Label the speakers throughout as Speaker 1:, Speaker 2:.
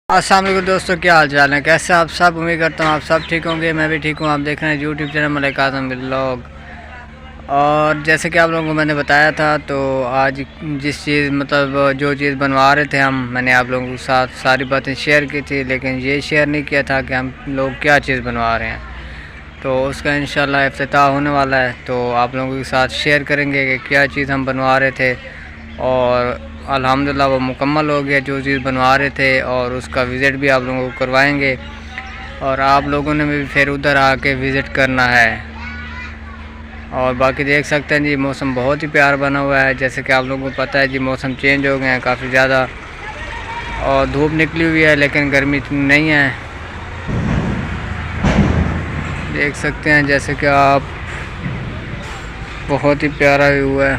Speaker 1: अस्सलाम वालेकुम दोस्तों, क्या हाल चाल है, कैसे आप सब। उम्मीद करता हूँ आप सब ठीक होंगे, मैं भी ठीक हूँ। आप देख रहे हैं यूट्यूब चैनल मलिक आज़म व्लॉग। और जैसे कि आप लोगों को मैंने बताया था, तो आज जिस चीज़ मतलब जो चीज़ बनवा रहे थे मैंने आप लोगों के साथ सारी बातें शेयर की थी, लेकिन ये शेयर नहीं किया था कि हम लोग क्या चीज़ बनवा रहे हैं। तो उसका इंशाल्लाह इफ्तिताह होने वाला है, तो आप लोगों के साथ शेयर करेंगे कि क्या चीज़ हम बनवा रहे थे। और अल्हम्दुलिल्लाह वो मुकम्मल हो गया जो चीज़ बनवा रहे थे, और उसका विज़िट भी आप लोगों को करवाएंगे। और आप लोगों ने भी फिर उधर आके विज़िट करना है। और बाकी देख सकते हैं जी, मौसम बहुत ही प्यारा बना हुआ है। जैसे कि आप लोगों को पता है जी, मौसम चेंज हो गए हैं काफ़ी ज़्यादा, और धूप निकली हुई है लेकिन गर्मी इतनी नहीं है। देख सकते हैं जैसे कि आप, बहुत ही प्यारा व्यू है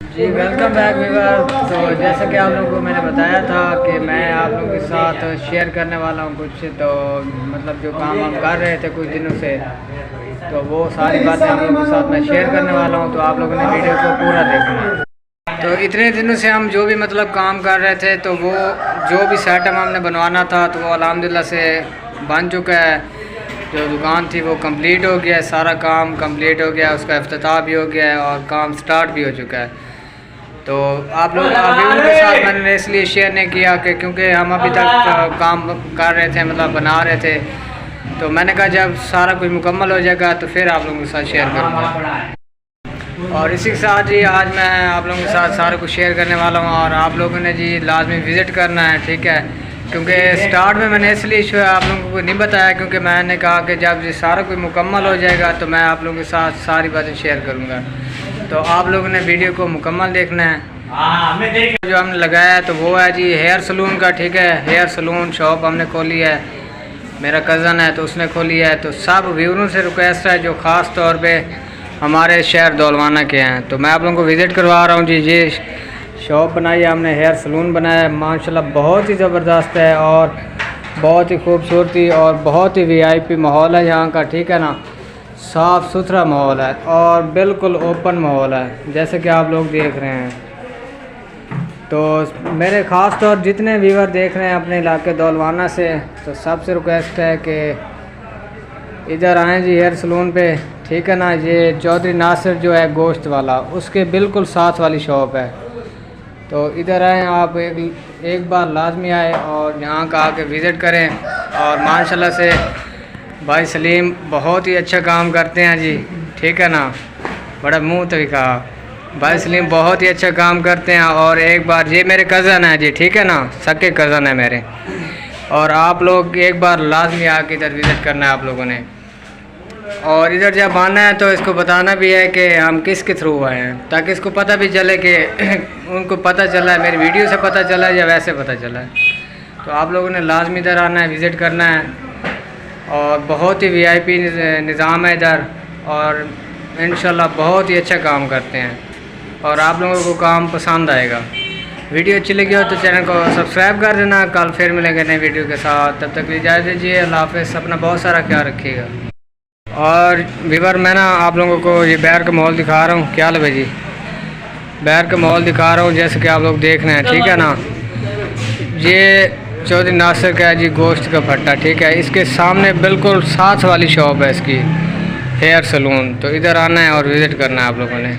Speaker 1: जी। Welcome back viewer. तो जैसे कि आप लोगों को मैंने बताया था कि मैं आप लोगों के साथ शेयर करने वाला हूँ कुछ, तो मतलब जो काम हम कर रहे थे कुछ दिनों से, तो वो सारी बातें आप लोगों के साथ मैं शेयर करने वाला हूँ। तो आप लोगों ने वीडियो को पूरा देखना। तो इतने दिनों से हम जो भी मतलब काम कर रहे थे, तो वो जो भी सेटअप हमने बनवाना था, तो वो अल्हम्दुलिल्लाह से बन चुका है। जो दुकान थी वो कंप्लीट हो गया है, सारा काम कंप्लीट हो गया, उसका इफ्तिताह भी हो गया है और काम स्टार्ट भी हो चुका है। तो आप लोग के साथ मैंने इसलिए शेयर नहीं किया कि क्योंकि हम अभी तक काम कर रहे थे, मतलब बना रहे थे। तो मैंने कहा जब सारा कुछ मुकम्मल हो जाएगा तो फिर आप लोगों के साथ शेयर करूँगा। और इसी के साथ जी आज मैं आप लोगों के साथ सारा कुछ शेयर करने वाला हूँ, और आप लोगों ने जी लाजमी विज़िट करना है, ठीक है। क्योंकि स्टार्ट में मैंने इसलिए आप लोगों को नहीं बताया, क्योंकि मैंने कहा कि जब ये सारा कुछ मुकम्मल हो जाएगा तो मैं आप लोगों के साथ सारी बातें शेयर करूँगा। तो आप लोगों ने वीडियो को मुकम्मल देखना है। जो हमने लगाया है तो वो है जी हेयर सलून का, ठीक है। हेयर सलून शॉप हमने खोली है, मेरा कज़न है तो उसने खोली है। तो सब व्यूअरों से रिक्वेस्ट है जो ख़ास तौर पे हमारे शहर दौलवाना के हैं, तो मैं आप लोगों को विज़िट करवा रहा हूँ जी। ये शॉप बनाई है हमने, हेयर सलून बनाया है, माशाल्लाह बहुत ही ज़बरदस्त है और बहुत ही खूबसूरती और बहुत ही VIP माहौल है यहाँ का, ठीक है ना। साफ़ सुथरा माहौल है और बिल्कुल ओपन माहौल है, जैसे कि आप लोग देख रहे हैं। तो मेरे ख़ास तौर जितने व्यूअर देख रहे हैं अपने इलाके दौलवाना से, तो सबसे रिक्वेस्ट है कि इधर आएँ जी हेयर सलून पे, ठीक है ना। ये चौधरी नासिर जो है गोश्त वाला, उसके बिल्कुल साथ वाली शॉप है। तो इधर आएँ आप, एक बार लाजमी आए और यहाँ का आके विज़िट करें। और माशाल्लाह से भाई सलीम बहुत ही अच्छा काम करते हैं जी, ठीक है ना। बड़ा मुँह तो भी कहा, भाई सलीम बहुत ही अच्छा काम करते हैं। और एक बार ये मेरे कज़न है जी, ठीक है ना, सके कज़न है मेरे। और आप लोग एक बार लाजमी आके इधर विज़िट करना है आप लोगों ने। और इधर जब आना है तो इसको बताना भी है कि हम किसके थ्रू आए हैं, ताकि इसको पता भी चले कि उनको पता चला है, मेरी वीडियो से पता चला है या वैसे पता चला है। तो आप लोगों ने लाजमी इधर आना है, विज़िट करना है। और बहुत ही VIP निज़ाम है इधर, और इंशाल्लाह बहुत ही अच्छा काम करते हैं और आप लोगों को काम पसंद आएगा। वीडियो अच्छी लगी हो तो चैनल को सब्सक्राइब कर देना। कल फिर मिलेंगे नए वीडियो के साथ, तब तक इजाज़त दीजिए। अल्लाह हाफ़िज़, अपना बहुत सारा ख्याल रखिएगा। और व्यूअर मैं ना आप लोगों को ये बाहर का माहौल दिखा रहा हूँ, क्या लगे जी, बाहर का माहौल दिखा रहा हूँ जैसे कि आप लोग देख रहे हैं, ठीक है ना। ये चौधरी नासिर का है जी गोश्त का भट्टा, ठीक है। इसके सामने बिल्कुल साथ वाली शॉप है इसकी, हेयर सलून। तो इधर आना है और विज़िट करना है आप लोगों ने।